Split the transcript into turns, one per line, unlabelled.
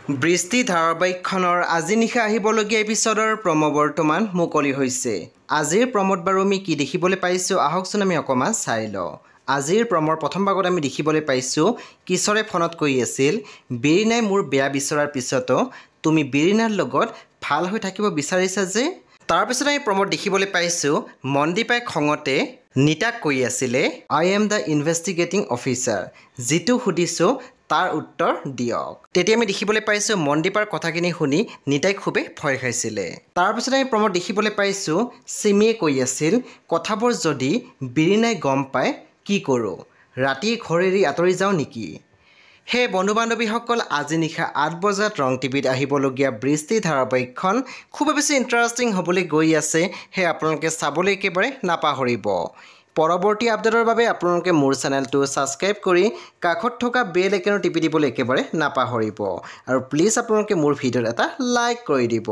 বৃষ্টি ধাৰাবাহিকখনৰ আজি নিশা আহিবলগীয়া এপিছডৰ প্ৰম' বৰ্তমান মুকলি হৈছে। আজিৰ প্ৰম'ত বাৰু আমি কি দেখিবলৈ পাইছোঁ আহকচোন আমি অকণমান চাই লওঁ। আজিৰ প্ৰমৰ প্ৰথম ভাগত আমি দেখিবলৈ পাইছোঁ কিশোৰে ফোনত কৈ আছিল, বেৰিনাই মোৰ বেয়া বিচৰাৰ পিছতো তুমি বেৰিনাৰ লগত ভাল হৈ থাকিব বিচাৰিছা যে। তাৰপিছত আমি প্ৰম'ত দেখিবলৈ পাইছোঁ মনদীপাই খঙতে নিতাক কৈ আছিলে, I am the investigating officer, যিটো সুধিছোঁ তাৰ উত্তৰ দিয়ক। তেতিয়া আমি দেখিবলৈ পাইছোঁ মনদীপাৰ কথাখিনি শুনি নিতাই খুবেই ভয় খাইছিলে। তাৰপিছত আমি প্ৰম'ত দেখিবলৈ পাইছোঁ চিমিয়ে কৈ আছিল, কথাবোৰ যদি বেৰিনাই গম পায় কি কৰোঁ, ৰাতি ঘৰ এৰি আঁতৰি যাওঁ নেকি? সেই বন্ধু বান্ধৱীসকল আজি নিশা 8 বজাত ৰং টিভিত আহিবলগীয়া বৃষ্টি ধাৰাবাহিকখন খুবেই বেছি ইণ্টাৰেষ্টিং হ'বলৈ গৈ আছে। সেয়ে আপোনালোকে চাবলৈ একেবাৰে নাপাহৰিব। পৰৱৰ্তী আপডেটৰ বাবে আপোনালোকে মোৰ চেনেলটো ছাবস্ক্ৰাইব কৰি কাষত থকা বেল আইকনটো টিপি দিবলৈ একেবাৰে নাপাহৰিব। আৰু প্লিজ আপোনালোকে মোৰ ভিডিঅ'ত এটা লাইক কৰি দিব।